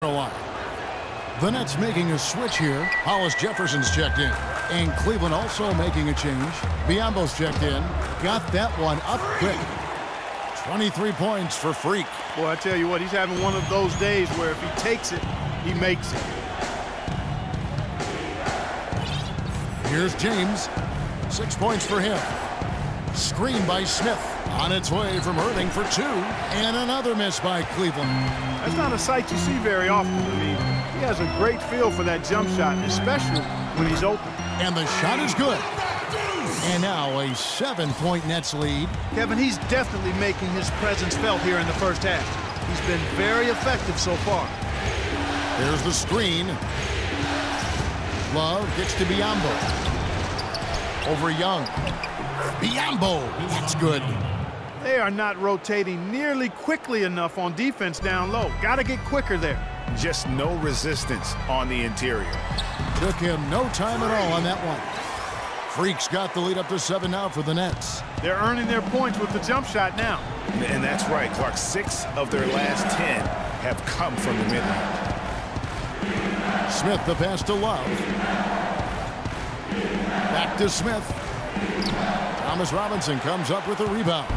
Carolina. The Nets making a switch here. Hollis Jefferson's checked in. And Cleveland also making a change. Biyombo's checked in. Got that one up quick. 23 points for Freak. Boy, I tell you what, he's having one of those days where if he takes it, he makes it. Here's James. 6 points for him. Screen by Smith. On its way from Irving for 2. And another miss by Cleveland. That's not a sight you see very often. I mean, he has a great feel for that jump shot, especially when he's open. And the shot is good. And now a 7-point Nets lead. Kevin, he's definitely making his presence felt here in the first half. He's been very effective so far. There's the screen. Love gets to Biyombo. Over Young. Biyombo. That's good. They are not rotating nearly quickly enough on defense down low. Got to get quicker there. Just no resistance on the interior. Took him no time at all on that one. Freak's got the lead up to 7 now for the Nets. They're earning their points with the jump shot now. And that's right, Clark. 6 of their last 10 have come from the mid-range. Smith the pass to Love. Back to Smith. Thomas Robinson comes up with a rebound.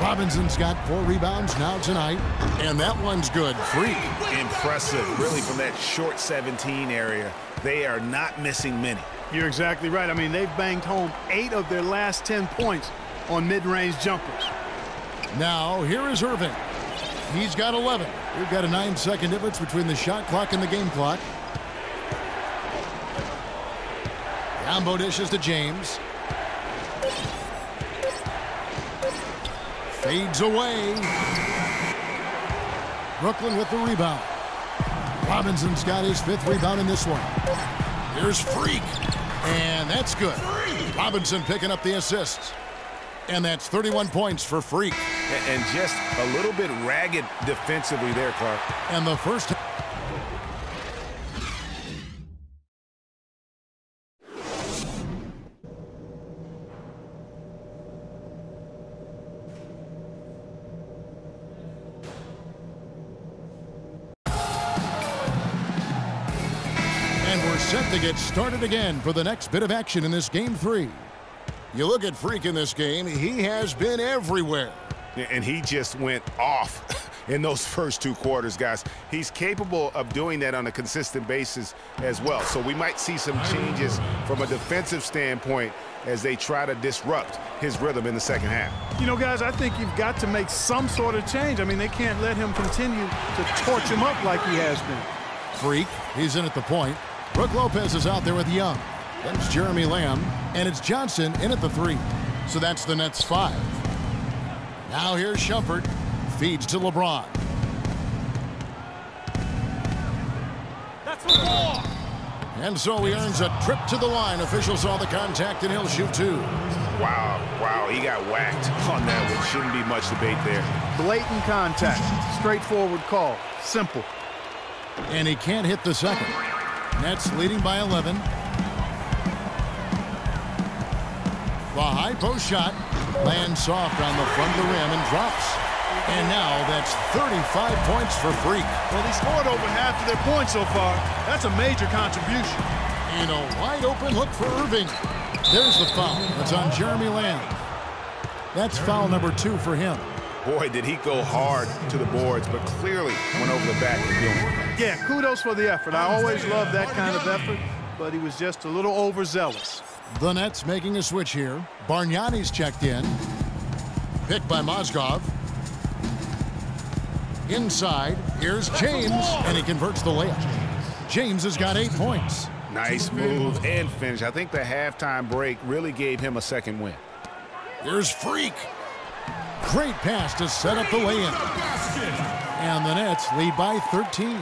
Robinson's got 4 rebounds now tonight, and that one's good. Freak. Impressive, really, from that short 17 area. They are not missing many. You're exactly right. I mean, they've banged home 8 of their last 10 points on mid-range jumpers. Now, here is Irving. He's got 11. We've got a 9-second difference between the shot clock and the game clock. Biyombo dishes to James. Fades away. Brooklyn with the rebound. Robinson's got his 5th rebound in this one. Here's Freak. And that's good. Robinson picking up the assists. And that's 31 points for Freak. And just a little bit ragged defensively there, Clark. And the first... set to get started again for the next bit of action in this game 3. You look at Freak in this game, he has been everywhere. And he just went off in those first 2 quarters, guys. He's capable of doing that on a consistent basis as well. So we might see some changes from a defensive standpoint as they try to disrupt his rhythm in the second half. You know, guys, I think you've got to make some sort of change. I mean, they can't let him continue to torch him up like he has been. Freak, he's in at the point. Brook Lopez is out there with Young. Then it's Jeremy Lamb, and it's Johnson in at the 3. So that's the Nets 5. Now here's Shumpert. Feeds to LeBron. That's the ball. And so he earns a trip to the line. Official saw the contact, and he'll shoot 2. Wow, he got whacked on that one. Shouldn't be much debate there. Blatant contact. Straightforward call. Simple. And he can't hit the second. Nets leading by 11. The high post shot lands soft on the front of the rim and drops. And now that's 35 points for Freak. Well, he scored over half of their points so far. That's a major contribution. And a wide open look for Irving. There's the foul. That's on Jeremy Lamb. That's foul number 2 for him. Boy, did he go hard to the boards, but clearly went over the back of doing it. Yeah, kudos for the effort. I always love that kind of effort, but he was just a little overzealous. The Nets making a switch here. Bargnani's checked in. Picked by Mozgov. Inside, here's James, and he converts the layup. James has got 8 points. Nice move and finish. I think the halftime break really gave him a second win. Here's Freak. Great pass to set up the lay-in. And the Nets lead by 13.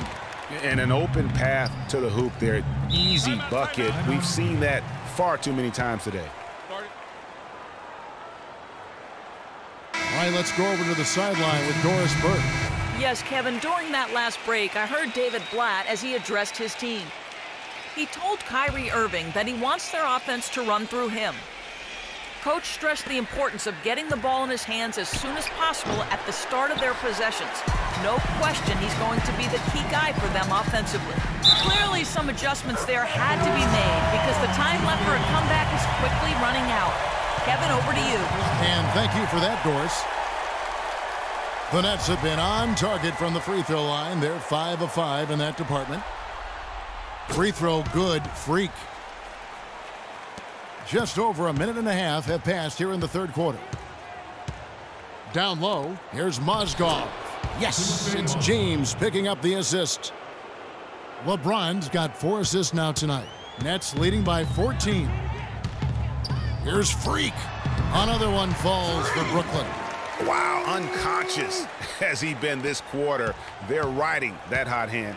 And an open path to the hoop there. Easy bucket. We've seen that far too many times today. All right, let's go over to the sideline with Doris Burke. Yes, Kevin, during that last break, I heard David Blatt as he addressed his team. He told Kyrie Irving that he wants their offense to run through him. Coach stressed the importance of getting the ball in his hands as soon as possible at the start of their possessions. No question he's going to be the key guy for them offensively. Clearly some adjustments there had to be made because the time left for a comeback is quickly running out. Kevin, over to you. And thank you for that, Doris. The Nets have been on target from the free throw line. They're 5 of 5 in that department. Free throw good, Freak. Just over a minute and a half have passed here in the third quarter. Down low, here's Mozgov. Yes, it's James picking up the assist. LeBron's got 4 assists now tonight. Nets leading by 14. Here's Freak. Another one falls for Brooklyn. Wow, unconscious has he been this quarter. They're riding that hot hand.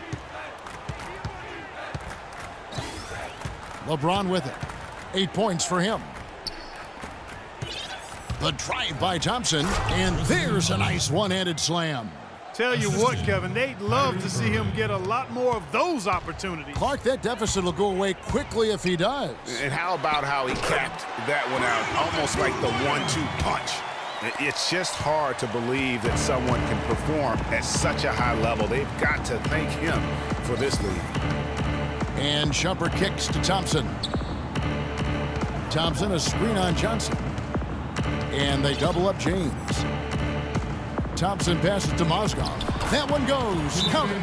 LeBron with it. 8 points for him. The drive by Thompson, and there's a nice one-handed slam. Tell you what, Kevin, they'd love to see him get a lot more of those opportunities. Clark, that deficit will go away quickly if he does. And how about how he capped that one out, almost like the 1-2 punch. It's just hard to believe that someone can perform at such a high level. They've got to thank him for this lead. And Shumpert kicks to Thompson. Thompson, a screen on Johnson. And they double up James. Thompson passes to Mozgov. That one goes. Counted.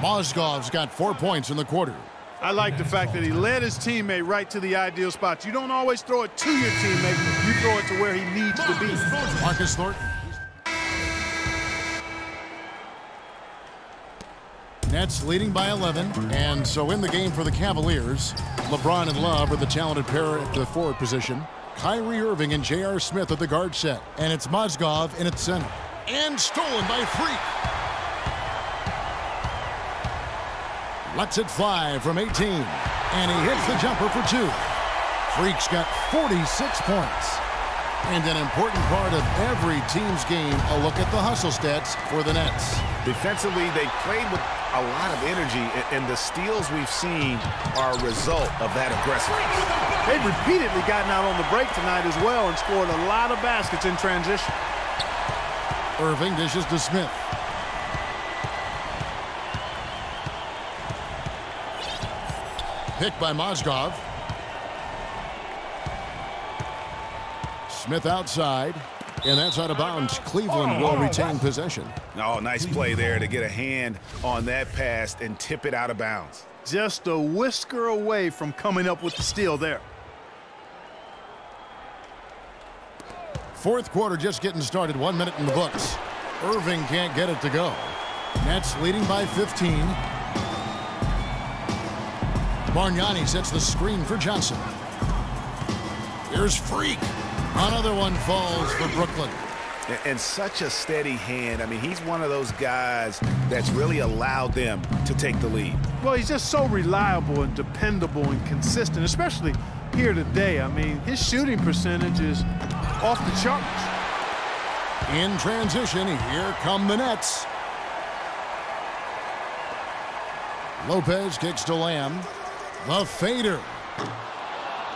Mozgov's got 4 points in the quarter. I like the fact that he led his teammate right to the ideal spot. You don't always throw it to your teammate. You throw it to where he needs to be. Marcus Thornton. Nets leading by 11. And so in the game for the Cavaliers, LeBron and Love are the talented pair at the forward position. Kyrie Irving and J.R. Smith at the guard set. And it's Mozgov in its center. And stolen by Freak. Lets it fly from 18. And he hits the jumper for 2. Freak's got 46 points. And an important part of every team's game, a look at the hustle stats for the Nets. Defensively, they played with a lot of energy, and the steals we've seen are a result of that aggressiveness. They've repeatedly gotten out on the break tonight as well and scored a lot of baskets in transition. Irving dishes to Smith. Picked by Mozgov. Smith outside, and that's out of bounds. Cleveland will retain possession. Oh, nice play there to get a hand on that pass and tip it out of bounds. Just a whisker away from coming up with the steal there. Fourth quarter just getting started. 1 minute in the books. Irving can't get it to go. Nets leading by 15. Bargnani sets the screen for Johnson. Here's Freak. Another one falls for Brooklyn. And such a steady hand. I mean, he's one of those guys that's really allowed them to take the lead. Well, he's just so reliable and dependable and consistent, especially here today. I mean, his shooting percentage is off the charts. In transition, here come the Nets. Lopez kicks to Lamb. The fader.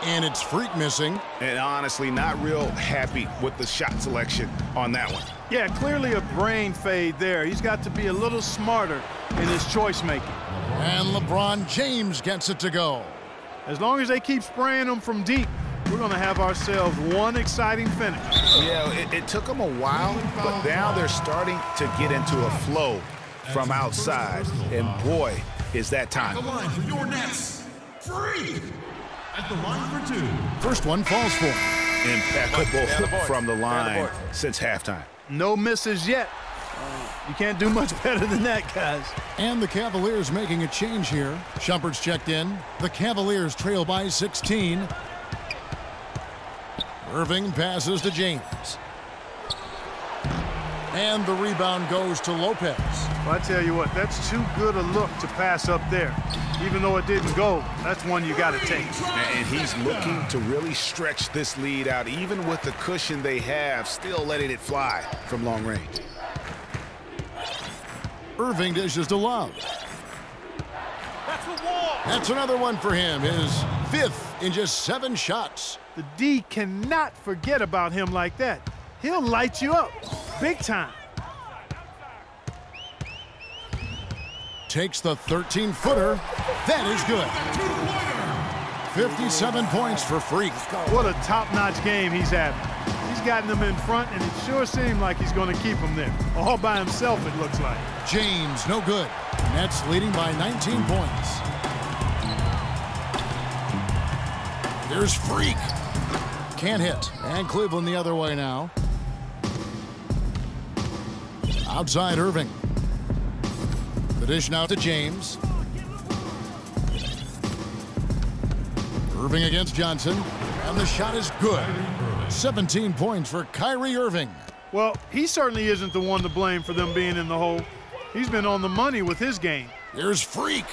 And it's Freak missing. And honestly, not real happy with the shot selection on that one. Yeah, clearly a brain fade there. He's got to be a little smarter in his choice making. And LeBron James gets it to go. As long as they keep spraying them from deep, we're going to have ourselves one exciting finish. Yeah, it took them a while, but now they're starting to get into a flow from outside. And boy, is that time. The line for your Nets. Freak. At the line for 2. First one falls for him. Impeccable from the line since halftime. No misses yet. You can't do much better than that, guys. And the Cavaliers making a change here. Shumpert's checked in. The Cavaliers trail by 16. Irving passes to James. And the rebound goes to Lopez. Well, I tell you what, that's too good a look to pass up there. Even though it didn't go, that's one you got to take. And he's looking to really stretch this lead out, even with the cushion they have, still letting it fly from long range. Irving dishes to Love. That's another one for him, his 5th in just 7 shots. The D cannot forget about him like that. He'll light you up big time. Takes the 13-footer. That is good. 57 points for Freak. What a top-notch game he's having. He's gotten them in front, and it sure seemed like he's going to keep them there. All by himself, it looks like. James, no good. Nets leading by 19 points. There's Freak. Can't hit. And Cleveland the other way now. Outside Irving. The dish now to James. Irving against Johnson. And the shot is good. 17 points for Kyrie Irving. Well, he certainly isn't the one to blame for them being in the hole. He's been on the money with his game. Here's Freak.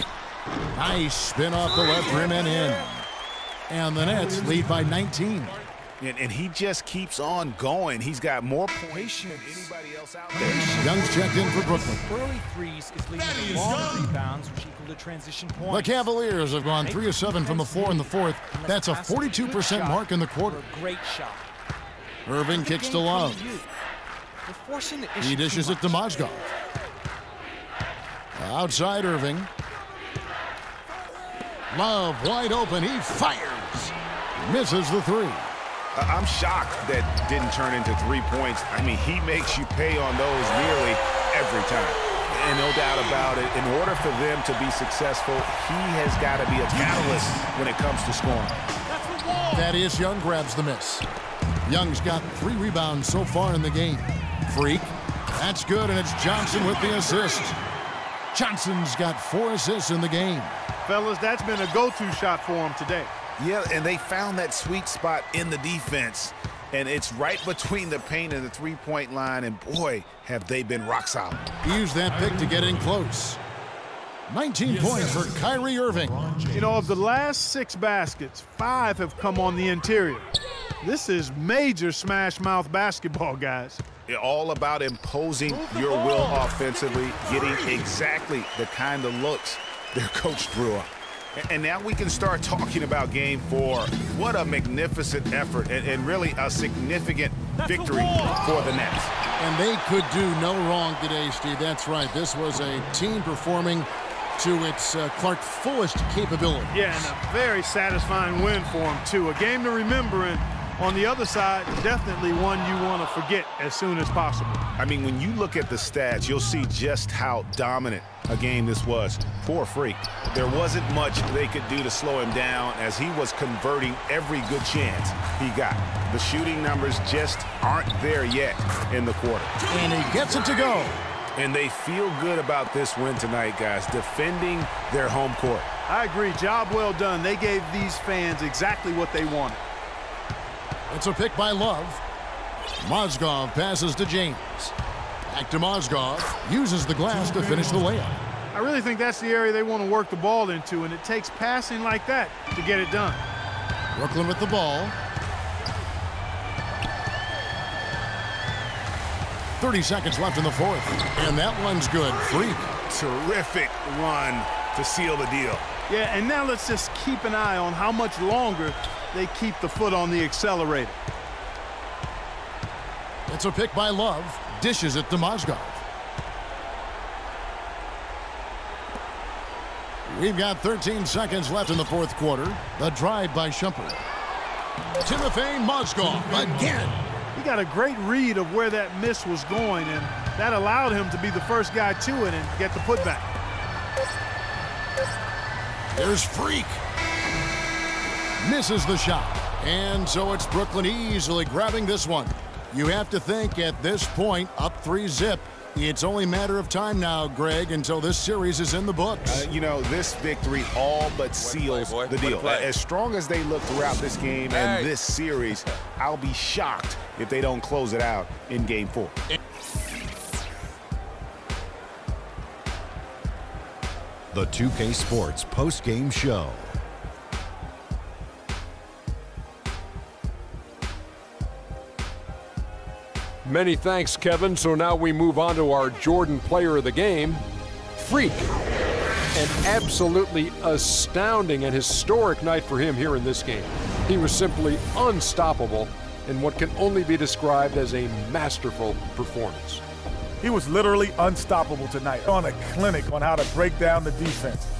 Nice spin off the left rim and in. And the Nets lead by 19. And he just keeps on going. He's got more points than anybody else out there. Young's checked in for Brooklyn. Early threes is leading to long rebounds, which equal to transition points. The Cavaliers have gone 3 of 7 from the floor in the fourth. That's a 42% mark in the quarter. Great shot. Irving kicks to Love. He dishes it to Mozgov. Outside Irving. Love wide open. He fires. Misses the three. I'm shocked that didn't turn into 3 points. I mean, he makes you pay on those nearly every time. And no doubt about it, in order for them to be successful, he has got to be a catalyst when it comes to scoring. Thaddeus Young grabs the miss. Young's got 3 rebounds so far in the game. Freak. That's good, and it's Johnson with the assist. Johnson's got 4 assists in the game. Fellas, that's been a go-to shot for him today. Yeah, and they found that sweet spot in the defense. And it's right between the paint and the three-point line. And, boy, have they been rock solid. He used that pick to get in close. 19 points for Kyrie Irving. You know, of the last 6 baskets, 5 have come on the interior. This is major smash-mouth basketball, guys. All about imposing your will offensively, getting exactly the kind of looks their coach drew up. And now we can start talking about Game 4. What a magnificent effort and really a significant victory for the Nets. And they could do no wrong today, Steve. That's right. This was a team performing to its Clark fullest capability. Yeah, and a very satisfying win for them, too. A game to remember, and on the other side, definitely one you want to forget as soon as possible. I mean, when you look at the stats, you'll see just how dominant a game this was for Freak. There wasn't much they could do to slow him down as he was converting every good chance he got. The shooting numbers just aren't there yet in the quarter. And he gets it to go. And they feel good about this win tonight, guys, defending their home court. I agree. Job well done. They gave these fans exactly what they wanted. It's a pick by Love. Mozgov passes to James. Back to Mozgov. Uses the glass to finish the layup. I really think that's the area they want to work the ball into, and it takes passing like that to get it done. Brooklyn with the ball. 30 seconds left in the fourth. And that one's good. Freak. Terrific run to seal the deal. Yeah, and now let's just keep an eye on how much longer they keep the foot on the accelerator. It's a pick by Love. Dishes it to Mozgov. We've got 13 seconds left in the fourth quarter. The drive by Shumpert. Timofey Mozgov again. He got a great read of where that miss was going, and that allowed him to be the first guy to it and get the putback. There's Freak. Misses the shot. And so it's Brooklyn easily grabbing this one. You have to think at this point, up 3-zip, it's only a matter of time now, Greg, until this series is in the books. You know, this victory all but seals the deal. As strong as they look throughout this game and this series, I'll be shocked if they don't close it out in Game 4. The 2K Sports post-game show. Many thanks, Kevin. So now we move on to our Jordan Player of the Game, Freak. An absolutely astounding and historic night for him here in this game. He was simply unstoppable in what can only be described as a masterful performance. He was literally unstoppable tonight, on a clinic on how to break down the defense.